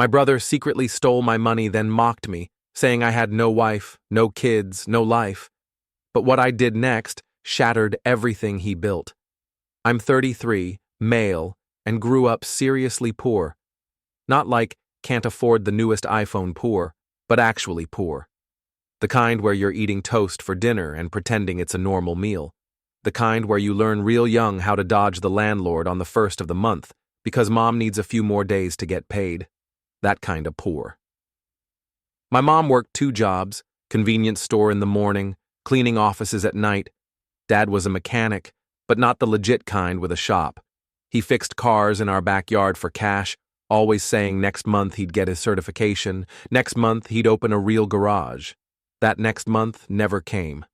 My brother secretly stole my money, then mocked me, saying I had no wife, no kids, no life. But what I did next shattered everything he built. I'm 33, male, and grew up seriously poor. Not like can't afford the newest iPhone poor, but actually poor. The kind where you're eating toast for dinner and pretending it's a normal meal. The kind where you learn real young how to dodge the landlord on the first of the month because mom needs a few more days to get paid. That kind of poor. My mom worked 2 jobs, convenience store in the morning, cleaning offices at night. Dad was a mechanic, but not the legit kind with a shop. He fixed cars in our backyard for cash, always saying next month he'd get his certification, next month he'd open a real garage. That next month never came.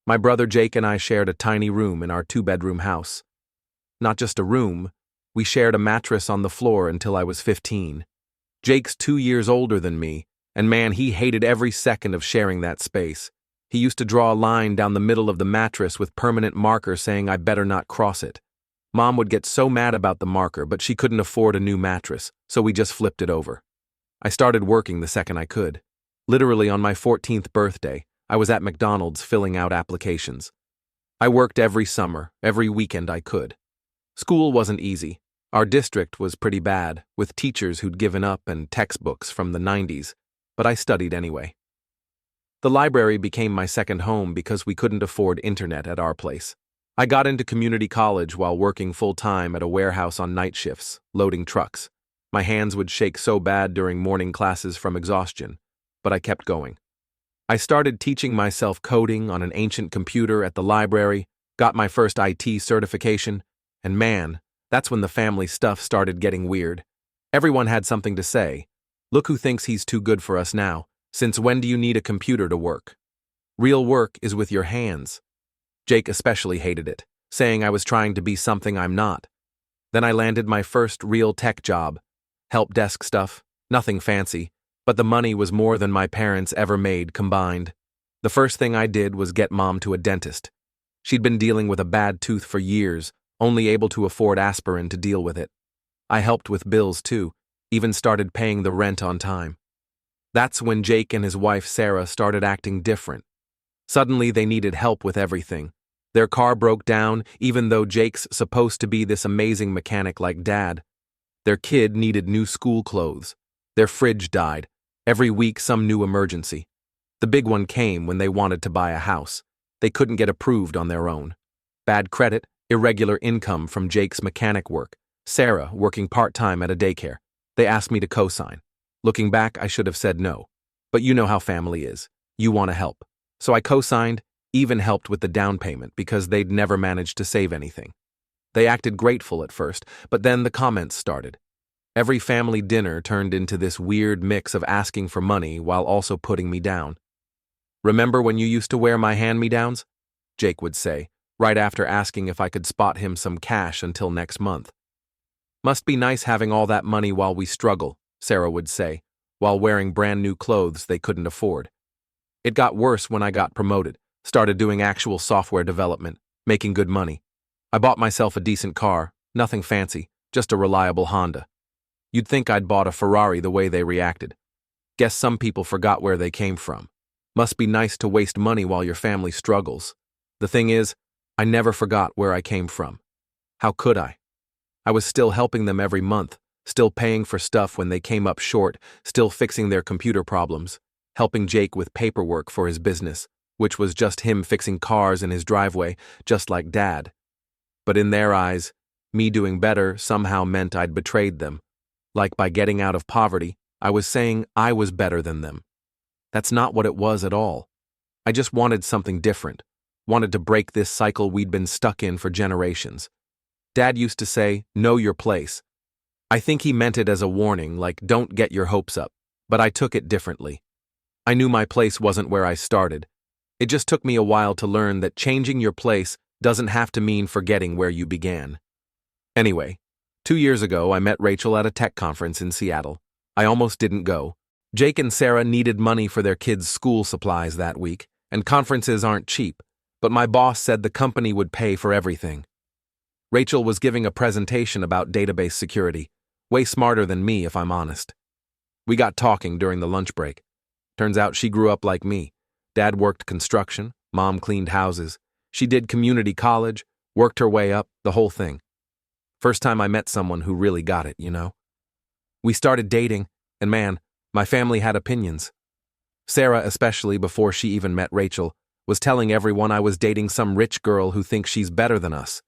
My brother Jake and I shared a tiny room in our 2-bedroom house. Not just a room, we shared a mattress on the floor until I was 15. Jake's 2 years older than me, and man, he hated every second of sharing that space. He used to draw a line down the middle of the mattress with permanent marker saying I better not cross it. Mom would get so mad about the marker, but she couldn't afford a new mattress, so we just flipped it over. I started working the second I could. Literally on my 14th birthday, I was at McDonald's filling out applications. I worked every summer, every weekend I could. School wasn't easy. Our district was pretty bad, with teachers who'd given up and textbooks from the 90s, but I studied anyway. The library became my second home because we couldn't afford internet at our place. I got into community college while working full-time at a warehouse on night shifts, loading trucks. My hands would shake so bad during morning classes from exhaustion, but I kept going. I started teaching myself coding on an ancient computer at the library, got my first IT certification, and man, that's when the family stuff started getting weird. Everyone had something to say. Look who thinks he's too good for us now. Since when do you need a computer to work? Real work is with your hands. Jake especially hated it, saying I was trying to be something I'm not. Then I landed my first real tech job. Help desk stuff, nothing fancy, but the money was more than my parents ever made combined. The first thing I did was get mom to a dentist. She'd been dealing with a bad tooth for years, only able to afford aspirin to deal with it. I helped with bills too, even started paying the rent on time. That's when Jake and his wife Sarah started acting different. Suddenly they needed help with everything. Their car broke down, even though Jake's supposed to be this amazing mechanic like Dad. Their kid needed new school clothes. Their fridge died. Every week some new emergency. The big one came when they wanted to buy a house. They couldn't get approved on their own. Bad credit, irregular income from Jake's mechanic work. Sarah working part-time at a daycare. They asked me to co-sign. Looking back, I should have said no. But you know how family is. You want to help. So I co-signed, even helped with the down payment because they'd never managed to save anything. They acted grateful at first, but then the comments started. Every family dinner turned into this weird mix of asking for money while also putting me down. Remember when you used to wear my hand-me-downs? Jake would say, right after asking if I could spot him some cash until next month. Must be nice having all that money while we struggle, Sarah would say, while wearing brand new clothes they couldn't afford. It got worse when I got promoted, started doing actual software development, making good money. I bought myself a decent car, nothing fancy, just a reliable Honda. You'd think I'd bought a Ferrari the way they reacted. Guess some people forgot where they came from. Must be nice to waste money while your family struggles. The thing is, I never forgot where I came from. How could I? I was still helping them every month, still paying for stuff when they came up short, still fixing their computer problems, helping Jake with paperwork for his business, which was just him fixing cars in his driveway, just like Dad. But in their eyes, me doing better somehow meant I'd betrayed them. Like by getting out of poverty, I was saying I was better than them. That's not what it was at all. I just wanted something different, wanted to break this cycle we'd been stuck in for generations. Dad used to say, know your place. I think he meant it as a warning, like don't get your hopes up, but I took it differently. I knew my place wasn't where I started. It just took me a while to learn that changing your place doesn't have to mean forgetting where you began. Anyway, 2 years ago I met Rachel at a tech conference in Seattle. I almost didn't go. Jake and Sarah needed money for their kids' school supplies that week, and conferences aren't cheap, but my boss said the company would pay for everything. Rachel was giving a presentation about database security, Way smarter than me, if I'm honest. We got talking during the lunch break. Turns out she grew up like me. Dad worked construction, Mom cleaned houses. She did community college, worked her way up, the whole thing. First time I met someone who really got it, you know? We started dating, and man, my family had opinions. Sarah, especially before she even met Rachel, was telling everyone I was dating some rich girl who thinks she's better than us.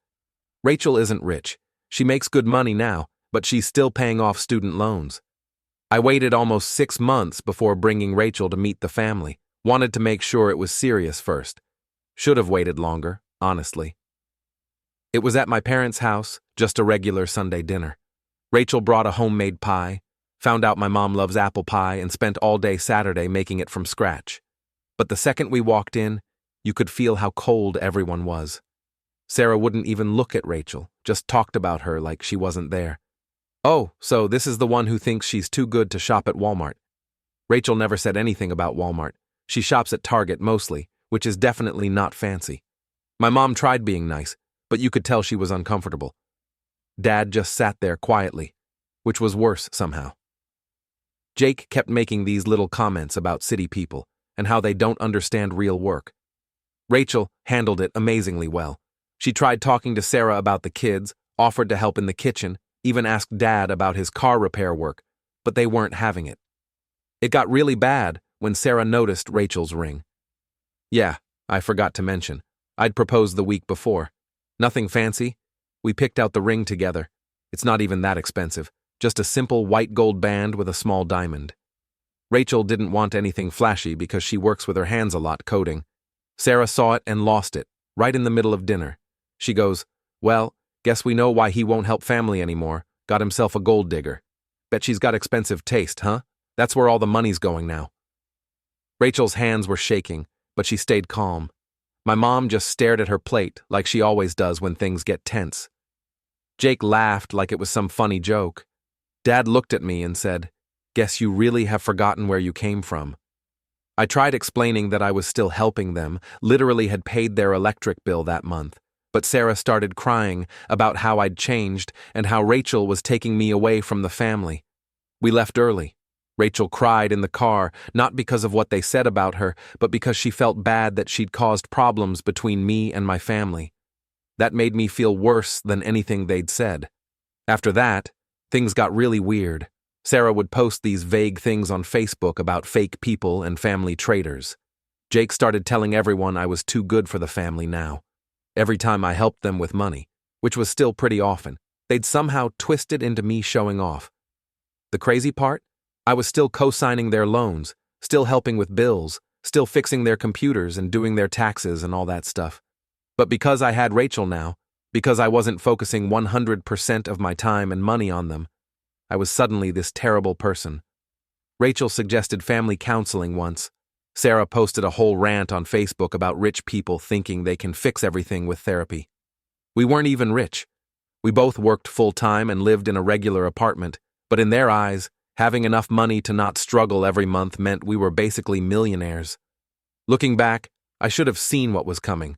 Rachel isn't rich. She makes good money now, but she's still paying off student loans. I waited almost 6 months before bringing Rachel to meet the family. Wanted to make sure it was serious first. Should have waited longer, honestly. It was at my parents' house, just a regular Sunday dinner. Rachel brought a homemade pie, found out my mom loves apple pie, and spent all day Saturday making it from scratch. But the second we walked in, you could feel how cold everyone was. Sarah wouldn't even look at Rachel, just talked about her like she wasn't there. Oh, so this is the one who thinks she's too good to shop at Walmart. Rachel never said anything about Walmart. She shops at Target mostly, which is definitely not fancy. My mom tried being nice, but you could tell she was uncomfortable. Dad just sat there quietly, which was worse somehow. Jake kept making these little comments about city people and how they don't understand real work. Rachel handled it amazingly well. She tried talking to Sarah about the kids, offered to help in the kitchen, even asked Dad about his car repair work, but they weren't having it. It got really bad when Sarah noticed Rachel's ring. Yeah, I forgot to mention, I'd proposed the week before. Nothing fancy. We picked out the ring together. It's not even that expensive, just a simple white gold band with a small diamond. Rachel didn't want anything flashy because she works with her hands a lot coding. Sarah saw it and lost it, right in the middle of dinner. She goes, "Well, guess we know why he won't help family anymore. Got himself a gold digger. Bet she's got expensive taste, huh? That's where all the money's going now." Rachel's hands were shaking, but she stayed calm. My mom just stared at her plate like she always does when things get tense. Jake laughed like it was some funny joke. Dad looked at me and said, "Guess you really have forgotten where you came from." I tried explaining that I was still helping them, literally had paid their electric bill that month, but Sarah started crying about how I'd changed and how Rachel was taking me away from the family. We left early. Rachel cried in the car, not because of what they said about her, but because she felt bad that she'd caused problems between me and my family. That made me feel worse than anything they'd said. After that, things got really weird. Sarah would post these vague things on Facebook about fake people and family traitors. Jake started telling everyone I was too good for the family now. Every time I helped them with money, which was still pretty often, they'd somehow twist it into me showing off. The crazy part? I was still co-signing their loans, still helping with bills, still fixing their computers and doing their taxes and all that stuff. But because I had Rachel now, because I wasn't focusing 100% of my time and money on them, I was suddenly this terrible person. Rachel suggested family counseling once. Sarah posted a whole rant on Facebook about rich people thinking they can fix everything with therapy. We weren't even rich. We both worked full-time and lived in a regular apartment, but in their eyes, having enough money to not struggle every month meant we were basically millionaires. Looking back, I should have seen what was coming.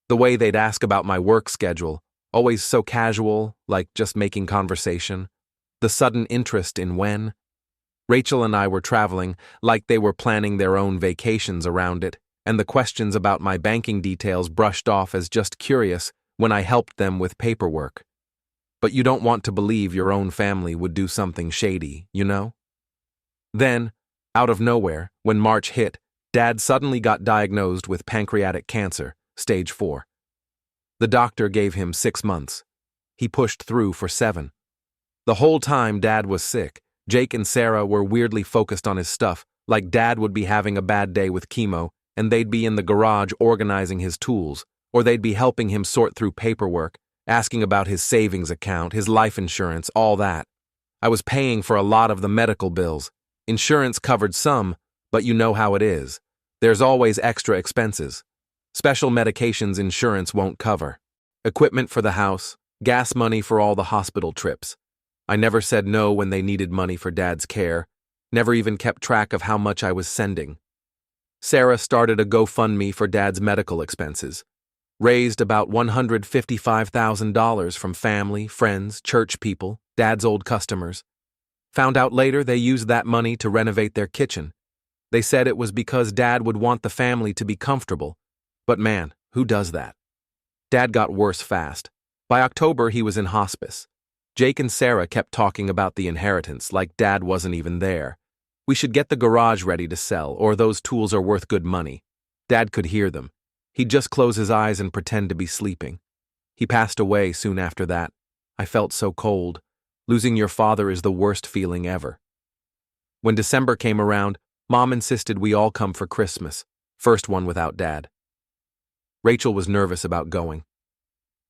The way they'd ask about my work schedule, always so casual, like just making conversation. The sudden interest in when. Rachel and I were traveling, like they were planning their own vacations around it, and the questions about my banking details brushed off as just curious when I helped them with paperwork. But you don't want to believe your own family would do something shady, you know? Then, out of nowhere, when March hit, Dad suddenly got diagnosed with pancreatic cancer, stage 4. The doctor gave him 6 months. He pushed through for 7. The whole time Dad was sick, Jake and Sarah were weirdly focused on his stuff, like Dad would be having a bad day with chemo, and they'd be in the garage organizing his tools, or they'd be helping him sort through paperwork, asking about his savings account, his life insurance, all that. I was paying for a lot of the medical bills. Insurance covered some, but you know how it is. There's always extra expenses. Special medications insurance won't cover. Equipment for the house, gas money for all the hospital trips. I never said no when they needed money for Dad's care, never even kept track of how much I was sending. Sarah started a GoFundMe for Dad's medical expenses. Raised about $155,000 from family, friends, church people, Dad's old customers. Found out later they used that money to renovate their kitchen. They said it was because Dad would want the family to be comfortable. But man, who does that? Dad got worse fast. By October, he was in hospice. Jake and Sarah kept talking about the inheritance like Dad wasn't even there. We should get the garage ready to sell, or those tools are worth good money. Dad could hear them. He'd just close his eyes and pretend to be sleeping. He passed away soon after that. I felt so cold. Losing your father is the worst feeling ever. When December came around, Mom insisted we all come for Christmas. First one without Dad. Rachel was nervous about going.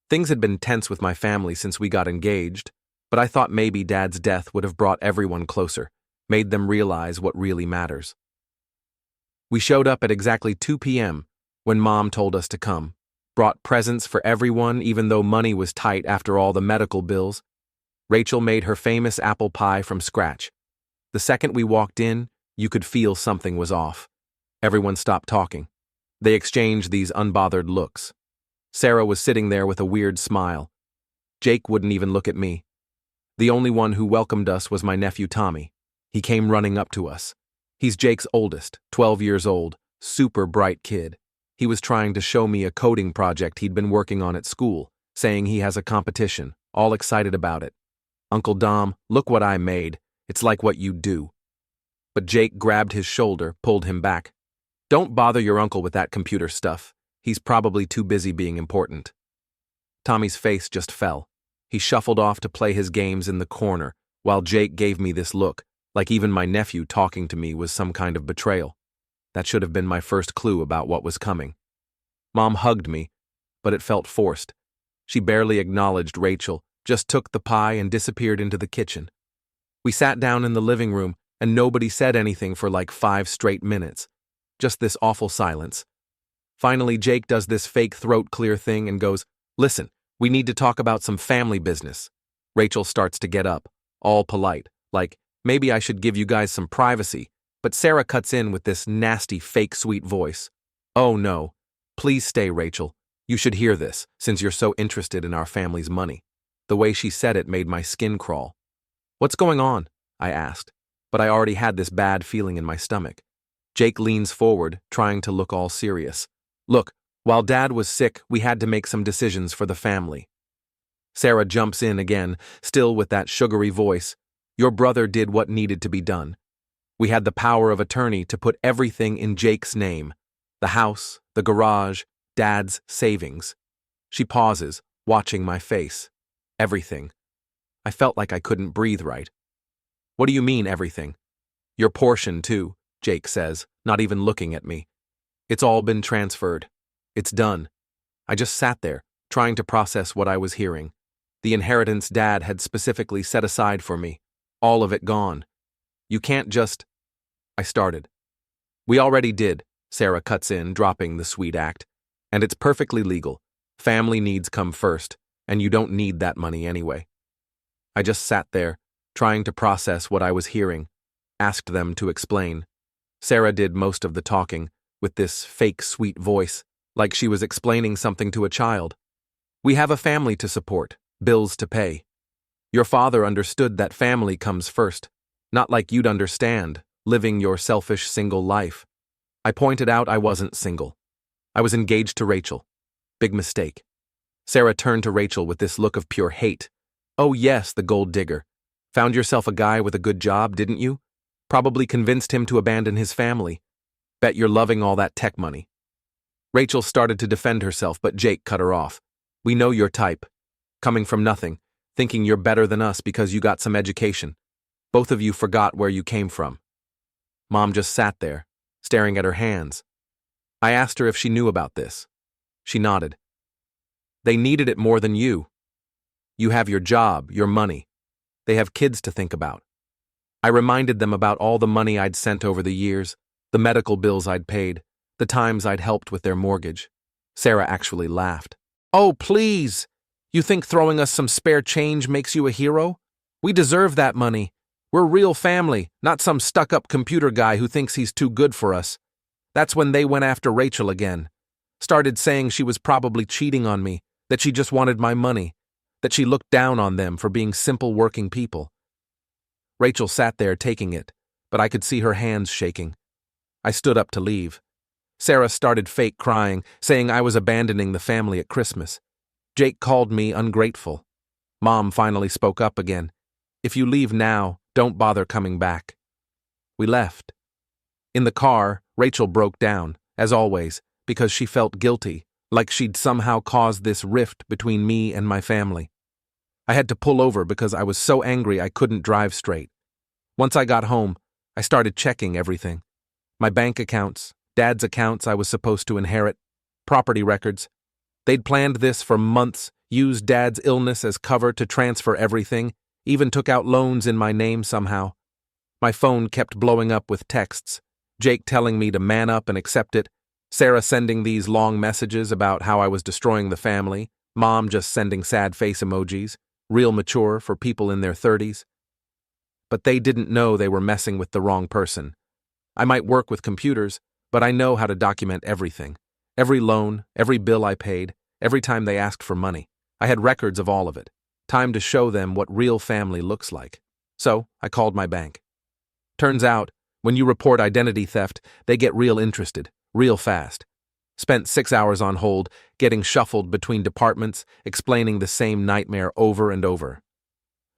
Things had been tense with my family since we got engaged, but I thought maybe Dad's death would have brought everyone closer, made them realize what really matters. We showed up at exactly 2 p.m. when Mom told us to come, brought presents for everyone even though money was tight after all the medical bills. Rachel made her famous apple pie from scratch. The second we walked in, you could feel something was off. Everyone stopped talking. They exchanged these unbothered looks. Sarah was sitting there with a weird smile. Jake wouldn't even look at me. The only one who welcomed us was my nephew Tommy. He came running up to us. He's Jake's oldest, 12 years old, super bright kid. He was trying to show me a coding project he'd been working on at school, saying he has a competition, all excited about it. Uncle Dom, look what I made. It's like what you do. But Jake grabbed his shoulder, pulled him back. Don't bother your uncle with that computer stuff. He's probably too busy being important. Tommy's face just fell. He shuffled off to play his games in the corner, while Jake gave me this look, like even my nephew talking to me was some kind of betrayal. That should have been my first clue about what was coming. Mom hugged me, but it felt forced. She barely acknowledged Rachel, just took the pie and disappeared into the kitchen. We sat down in the living room, and nobody said anything for like 5 straight minutes. Just this awful silence. Finally, Jake does this fake throat clear thing and goes, "Listen, we need to talk about some family business." Rachel starts to get up, all polite, like, maybe I should give you guys some privacy, but Sarah cuts in with this nasty fake sweet voice. "Oh no, please stay, Rachel. You should hear this, since you're so interested in our family's money." The way she said it made my skin crawl. "What's going on?" I asked, but I already had this bad feeling in my stomach. Jake leans forward, trying to look all serious. "Look, while Dad was sick, we had to make some decisions for the family." Sarah jumps in again, still with that sugary voice. "Your brother did what needed to be done. We had the power of attorney to put everything in Jake's name. The house, the garage, Dad's savings." She pauses, watching my face. "Everything." I felt like I couldn't breathe right. "What do you mean, everything?" "Your portion, too," Jake says, not even looking at me. "It's all been transferred. It's done." I just sat there, trying to process what I was hearing. The inheritance Dad had specifically set aside for me. All of it gone. "You can't just—" I started. "We already did," Sarah cuts in, dropping the sweet act. "And it's perfectly legal. Family needs come first, and you don't need that money anyway." I just sat there, trying to process what I was hearing, asked them to explain. Sarah did most of the talking, with this fake sweet voice, like she was explaining something to a child. "We have a family to support, bills to pay. Your father understood that family comes first, not like you'd understand, living your selfish single life." I pointed out I wasn't single. I was engaged to Rachel. Big mistake. Sarah turned to Rachel with this look of pure hate. "Oh yes, the gold digger. Found yourself a guy with a good job, didn't you? Probably convinced him to abandon his family. Bet you're loving all that tech money." Rachel started to defend herself, but Jake cut her off. "We know your type. Coming from nothing, thinking you're better than us because you got some education. Both of you forgot where you came from." Mom just sat there, staring at her hands. I asked her if she knew about this. She nodded. "They needed it more than you. You have your job, your money. They have kids to think about." I reminded them about all the money I'd sent over the years, the medical bills I'd paid, the times I'd helped with their mortgage. Sarah actually laughed. "Oh, please! You think throwing us some spare change makes you a hero? We deserve that money. We're real family, not some stuck-up computer guy who thinks he's too good for us." That's when they went after Rachel again. Started saying she was probably cheating on me, that she just wanted my money, that she looked down on them for being simple working people. Rachel sat there taking it, but I could see her hands shaking. I stood up to leave. Sarah started fake crying, saying I was abandoning the family at Christmas. Jake called me ungrateful. Mom finally spoke up again. If you leave now, don't bother coming back. We left. In the car, Rachel broke down, as always, because she felt guilty, like she'd somehow caused this rift between me and my family. I had to pull over because I was so angry I couldn't drive straight. Once I got home, I started checking everything. My bank accounts, Dad's accounts I was supposed to inherit, property records. They'd planned this for months, used Dad's illness as cover to transfer everything, even took out loans in my name somehow. My phone kept blowing up with texts, Jake telling me to man up and accept it, Sarah sending these long messages about how I was destroying the family, Mom just sending sad face emojis, real mature for people in their 30s. But they didn't know they were messing with the wrong person. I might work with computers, but I know how to document everything. Every loan, every bill I paid, every time they asked for money. I had records of all of it. Time to show them what real family looks like. So, I called my bank. Turns out, when you report identity theft, they get real interested, real fast. Spent 6 hours on hold, getting shuffled between departments, explaining the same nightmare over and over.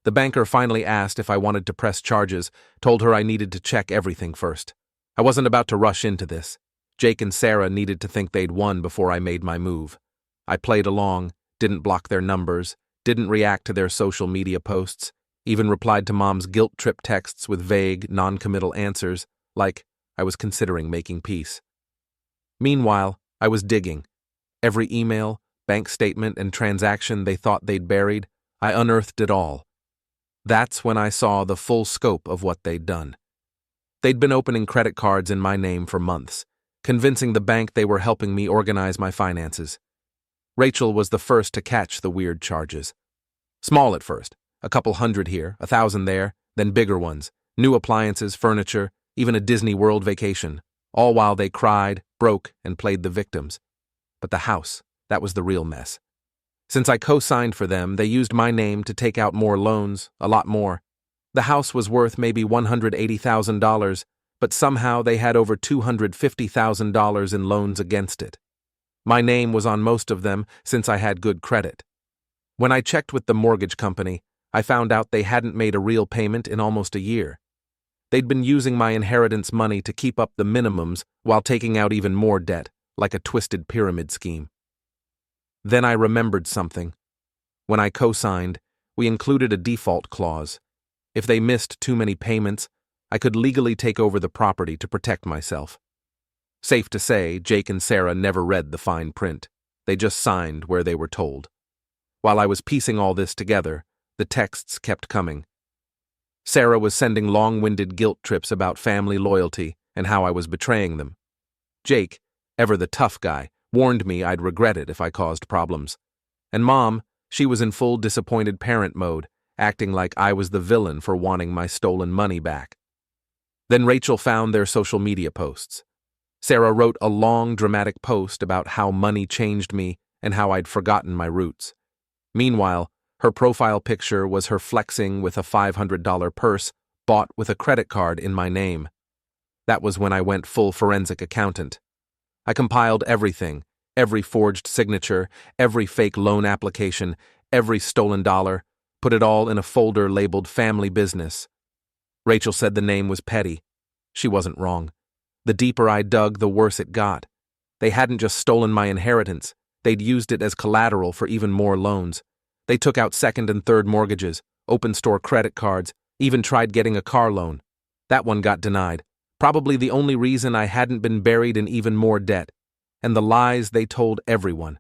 The banker finally asked if I wanted to press charges, told her I needed to check everything first. I wasn't about to rush into this. Jake and Sarah needed to think they'd won before I made my move. I played along, didn't block their numbers, didn't react to their social media posts, even replied to Mom's guilt trip texts with vague, non-committal answers, like I was considering making peace. Meanwhile, I was digging. Every email, bank statement, and transaction they thought they'd buried, I unearthed it all. That's when I saw the full scope of what they'd done. They'd been opening credit cards in my name for months, convincing the bank they were helping me organize my finances. Rachel was the first to catch the weird charges. Small at first, a couple hundred here, 1,000 there, then bigger ones, new appliances, furniture, even a Disney World vacation, all while they cried, broke, and played the victims. But the house, that was the real mess. Since I co-signed for them, they used my name to take out more loans, a lot more. The house was worth maybe $180,000, but somehow they had over $250,000 in loans against it. My name was on most of them since I had good credit. When I checked with the mortgage company, I found out they hadn't made a real payment in almost a year. They'd been using my inheritance money to keep up the minimums while taking out even more debt, like a twisted pyramid scheme. Then I remembered something. When I co-signed, we included a default clause. If they missed too many payments, I could legally take over the property to protect myself. Safe to say, Jake and Sarah never read the fine print. They just signed where they were told. While I was piecing all this together, the texts kept coming. Sarah was sending long-winded guilt trips about family loyalty and how I was betraying them. Jake, ever the tough guy, warned me I'd regret it if I caused problems. And Mom, she was in full disappointed parent mode, acting like I was the villain for wanting my stolen money back. Then Rachel found their social media posts. Sarah wrote a long, dramatic post about how money changed me and how I'd forgotten my roots. Meanwhile, her profile picture was her flexing with a $500 purse bought with a credit card in my name. That was when I went full forensic accountant. I compiled everything, every forged signature, every fake loan application, every stolen dollar, put it all in a folder labeled Family Business. Rachel said the name was petty. She wasn't wrong. The deeper I dug, the worse it got. They hadn't just stolen my inheritance. They'd used it as collateral for even more loans. They took out second and third mortgages, open store credit cards, even tried getting a car loan. That one got denied. Probably the only reason I hadn't been buried in even more debt. And the lies they told everyone.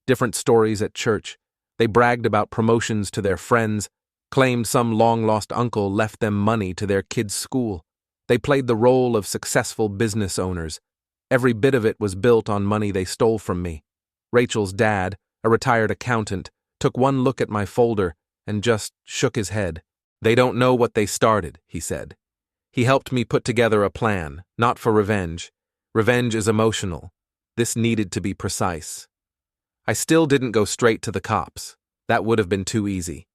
Different stories at church. They bragged about promotions to their friends, claimed some long-lost uncle left them money to their kids' school. They played the role of successful business owners. Every bit of it was built on money they stole from me. Rachel's dad, a retired accountant, took one look at my folder and just shook his head. They don't know what they started, he said. He helped me put together a plan, not for revenge. Revenge is emotional. This needed to be precise. I still didn't go straight to the cops. That would have been too easy.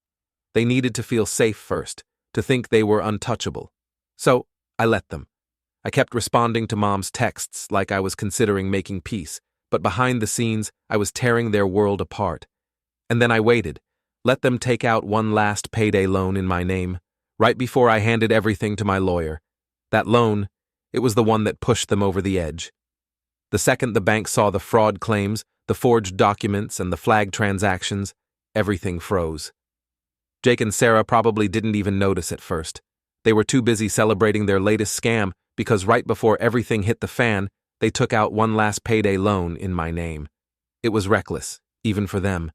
They needed to feel safe first, to think they were untouchable. So, I let them. I kept responding to Mom's texts like I was considering making peace, but behind the scenes, I was tearing their world apart. And then I waited, let them take out one last payday loan in my name, right before I handed everything to my lawyer. That loan, it was the one that pushed them over the edge. The second the bank saw the fraud claims, the forged documents, and the flag transactions, everything froze. Jake and Sarah probably didn't even notice at first. They were too busy celebrating their latest scam because right before everything hit the fan, they took out one last payday loan in my name. It was reckless, even for them.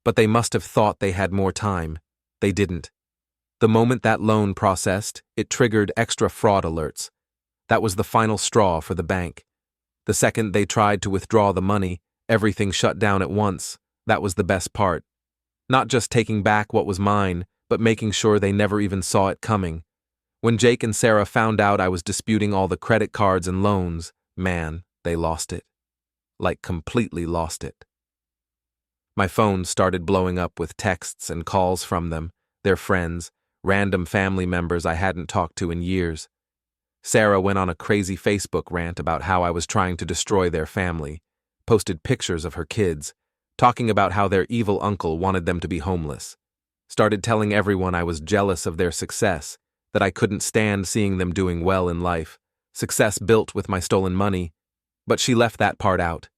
But they must have thought they had more time. They didn't. The moment that loan processed, it triggered extra fraud alerts. That was the final straw for the bank. The second they tried to withdraw the money, everything shut down at once. That was the best part. Not just taking back what was mine, but making sure they never even saw it coming. When Jake and Sarah found out I was disputing all the credit cards and loans, man, they lost it. Like completely lost it. My phone started blowing up with texts and calls from them, their friends, random family members I hadn't talked to in years. Sarah went on a crazy Facebook rant about how I was trying to destroy their family, posted pictures of her kids, talking about how their evil uncle wanted them to be homeless. Started telling everyone I was jealous of their success, that I couldn't stand seeing them doing well in life, success built with my stolen money. But she left that part out.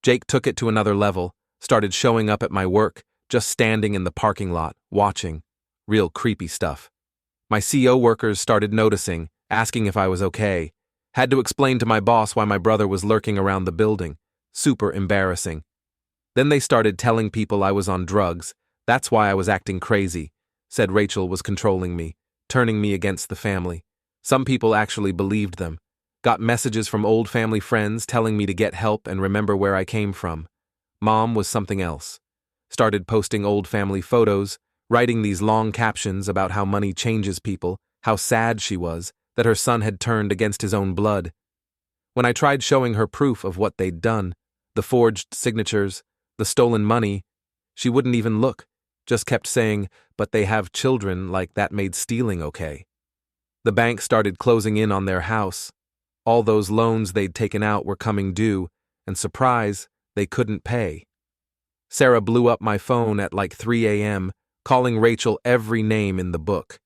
Jake took it to another level, started showing up at my work, just standing in the parking lot, watching. Real creepy stuff. My CO workers started noticing, asking if I was okay. Had to explain to my boss why my brother was lurking around the building. Super embarrassing. Then they started telling people I was on drugs. That's why I was acting crazy. Said Rachel was controlling me, turning me against the family. Some people actually believed them. Got messages from old family friends telling me to get help and remember where I came from. Mom was something else. Started posting old family photos, writing these long captions about how money changes people, how sad she was, that her son had turned against his own blood. When I tried showing her proof of what they'd done, the forged signatures, the stolen money, she wouldn't even look, just kept saying, but they have children, like that made stealing okay. The bank started closing in on their house. All those loans they'd taken out were coming due, and surprise, they couldn't pay. Sarah blew up my phone at like 3 a.m., calling Rachel every name in the book.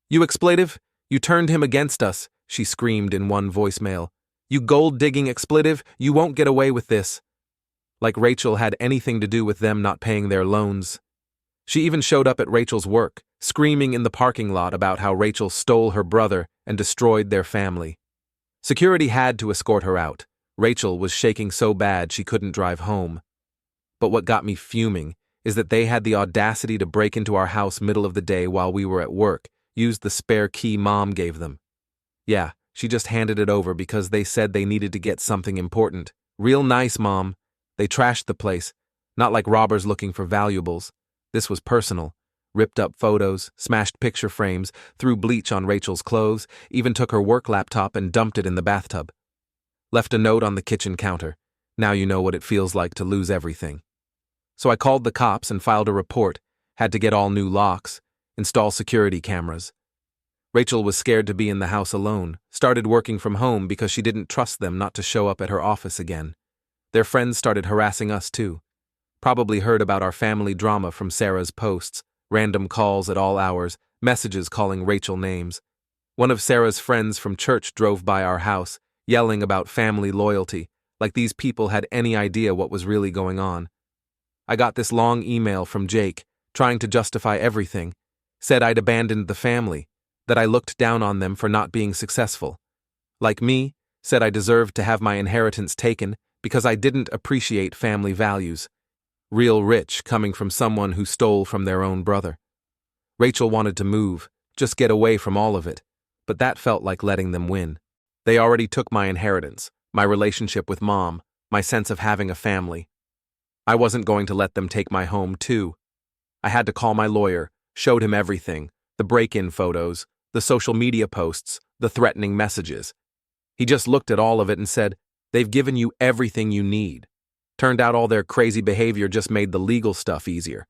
"You expletive, you turned him against us," she screamed in one voicemail. "You gold-digging expletive, you won't get away with this." Like Rachel had anything to do with them not paying their loans. She even showed up at Rachel's work, screaming in the parking lot about how Rachel stole her brother and destroyed their family. Security had to escort her out. Rachel was shaking so bad she couldn't drive home. But what got me fuming is that they had the audacity to break into our house middle of the day while we were at work, used the spare key Mom gave them. Yeah, she just handed it over because they said they needed to get something important. Real nice, Mom. They trashed the place, not like robbers looking for valuables. This was personal. Ripped up photos, smashed picture frames, threw bleach on Rachel's clothes, even took her work laptop and dumped it in the bathtub. Left a note on the kitchen counter. Now you know what it feels like to lose everything. So I called the cops and filed a report, had to get all new locks, install security cameras. Rachel was scared to be in the house alone, started working from home because she didn't trust them not to show up at her office again. Their friends started harassing us too. Probably heard about our family drama from Sarah's posts, random calls at all hours, messages calling Rachel names. One of Sarah's friends from church drove by our house, yelling about family loyalty, like these people had any idea what was really going on. I got this long email from Jake, trying to justify everything, said I'd abandoned the family, that I looked down on them for not being successful. Like me, said I deserved to have my inheritance taken because I didn't appreciate family values. Real rich coming from someone who stole from their own brother. Rachel wanted to move, just get away from all of it, but that felt like letting them win. They already took my inheritance, my relationship with Mom, my sense of having a family. I wasn't going to let them take my home too. I had to call my lawyer, showed him everything, the break-in photos, the social media posts, the threatening messages. He just looked at all of it and said, They've given you everything you need. Turned out all their crazy behavior just made the legal stuff easier.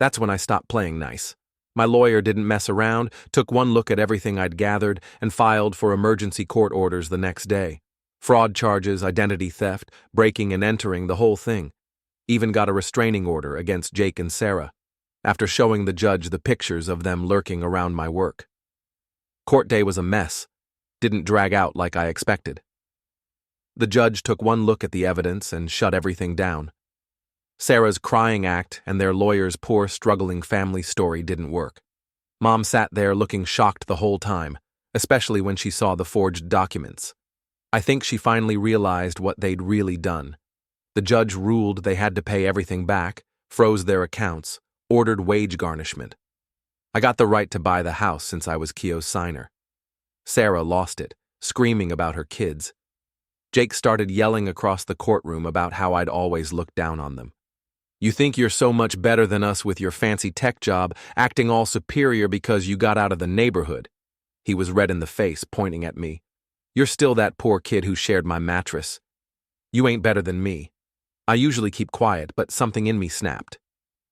That's when I stopped playing nice. My lawyer didn't mess around, took one look at everything I'd gathered, and filed for emergency court orders the next day. Fraud charges, identity theft, breaking and entering, the whole thing. Even got a restraining order against Jake and Sarah, after showing the judge the pictures of them lurking around my work. Court day was a mess. Didn't drag out like I expected. The judge took one look at the evidence and shut everything down. Sarah's crying act and their lawyer's poor, struggling family story didn't work. Mom sat there looking shocked the whole time, especially when she saw the forged documents. I think she finally realized what they'd really done. The judge ruled they had to pay everything back, froze their accounts, ordered wage garnishment. I got the right to buy the house since I was Keo's signer. Sarah lost it, screaming about her kids. Jake started yelling across the courtroom about how I'd always looked down on them. You think you're so much better than us with your fancy tech job, acting all superior because you got out of the neighborhood. He was red in the face, pointing at me. You're still that poor kid who shared my mattress. You ain't better than me. I usually keep quiet, but something in me snapped.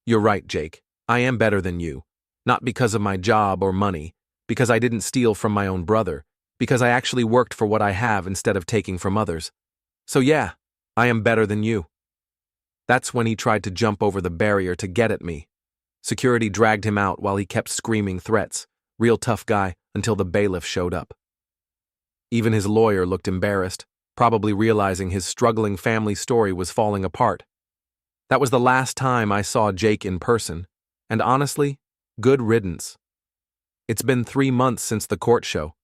You're right, Jake. I am better than you. Not because of my job or money, because I didn't steal from my own brother, because I actually worked for what I have instead of taking from others. So yeah, I am better than you. That's when he tried to jump over the barrier to get at me. Security dragged him out while he kept screaming threats. Real tough guy until the bailiff showed up. Even his lawyer looked embarrassed, probably realizing his struggling family story was falling apart. That was the last time I saw Jake in person, and honestly, good riddance. It's been 3 months since the court show.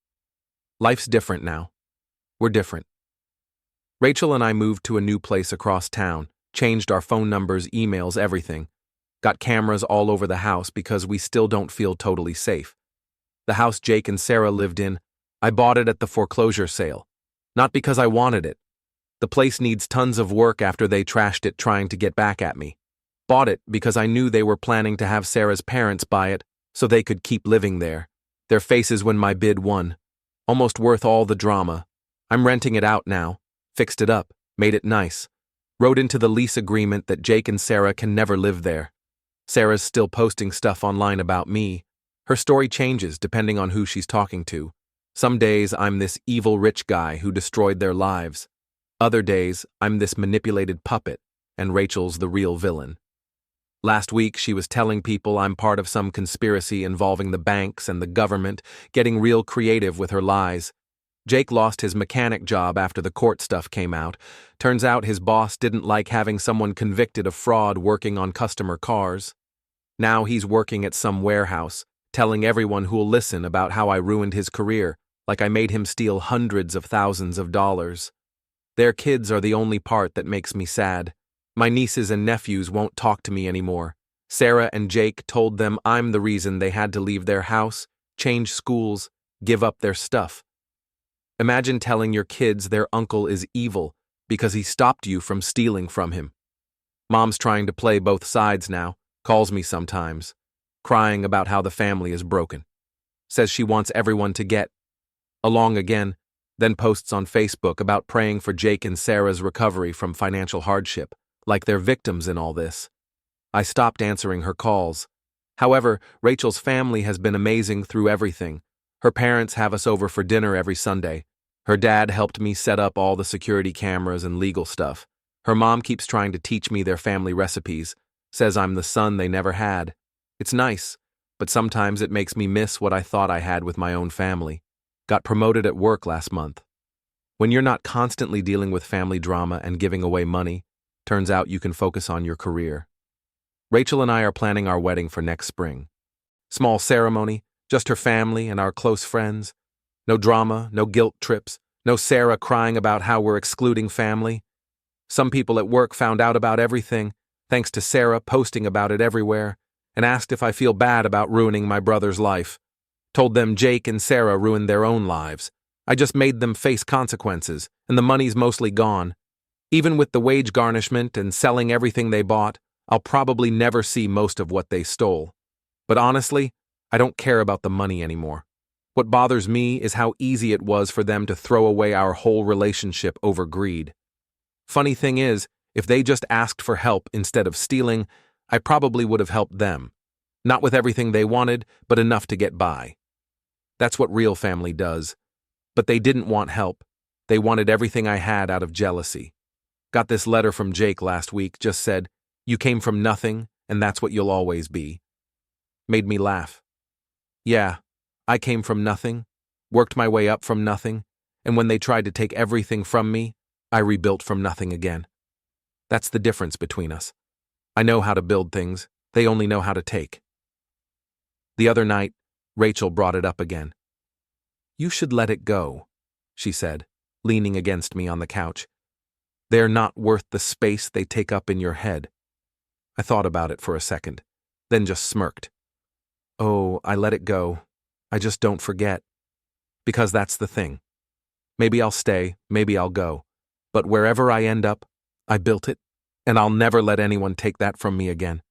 Life's different now. We're different. Rachel and I moved to a new place across town, changed our phone numbers, emails, everything. Got cameras all over the house because we still don't feel totally safe. The house Jake and Sarah lived in, I bought it at the foreclosure sale. Not because I wanted it. The place needs tons of work after they trashed it trying to get back at me. Bought it because I knew they were planning to have Sarah's parents buy it so they could keep living there. Their faces when my bid won. Almost worth all the drama. I'm renting it out now. Fixed it up. Made it nice. Wrote into the lease agreement that Jake and Sarah can never live there. Sarah's still posting stuff online about me. Her story changes depending on who she's talking to. Some days I'm this evil rich guy who destroyed their lives. Other days I'm this manipulated puppet, and Rachel's the real villain. Last week she was telling people I'm part of some conspiracy involving the banks and the government, getting real creative with her lies. Jake lost his mechanic job after the court stuff came out. Turns out his boss didn't like having someone convicted of fraud working on customer cars. Now he's working at some warehouse, telling everyone who'll listen about how I ruined his career, like I made him steal hundreds of thousands of dollars. Their kids are the only part that makes me sad. My nieces and nephews won't talk to me anymore. Sarah and Jake told them I'm the reason they had to leave their house, change schools, give up their stuff. Imagine telling your kids their uncle is evil because he stopped you from stealing from him. Mom's trying to play both sides now, calls me sometimes, crying about how the family is broken. Says she wants everyone to get along again, then posts on Facebook about praying for Jake and Sarah's recovery from financial hardship, like they're victims in all this. I stopped answering her calls. However, Rachel's family has been amazing through everything. Her parents have us over for dinner every Sunday. Her dad helped me set up all the security cameras and legal stuff. Her mom keeps trying to teach me their family recipes, says I'm the son they never had. It's nice, but sometimes it makes me miss what I thought I had with my own family. Got promoted at work last month. When you're not constantly dealing with family drama and giving away money, turns out you can focus on your career. Rachel and I are planning our wedding for next spring. Small ceremony, just her family and our close friends. No drama, no guilt trips, no Sarah crying about how we're excluding family. Some people at work found out about everything, thanks to Sarah posting about it everywhere, and asked if I feel bad about ruining my brother's life. Told them Jake and Sarah ruined their own lives. I just made them face consequences, and the money's mostly gone. Even with the wage garnishment and selling everything they bought, I'll probably never see most of what they stole. But honestly, I don't care about the money anymore. What bothers me is how easy it was for them to throw away our whole relationship over greed. Funny thing is, if they just asked for help instead of stealing, I probably would have helped them. Not with everything they wanted, but enough to get by. That's what real family does. But they didn't want help. They wanted everything I had out of jealousy. Got this letter from Jake last week, just said, "You came from nothing, and that's what you'll always be." Made me laugh. Yeah, I came from nothing, worked my way up from nothing, and when they tried to take everything from me, I rebuilt from nothing again. That's the difference between us. I know how to build things, they only know how to take. The other night, Rachel brought it up again. "You should let it go," she said, leaning against me on the couch. "They're not worth the space they take up in your head." I thought about it for a second, then just smirked. Oh, I let it go. I just don't forget. Because that's the thing. Maybe I'll stay, maybe I'll go. But wherever I end up, I built it, and I'll never let anyone take that from me again.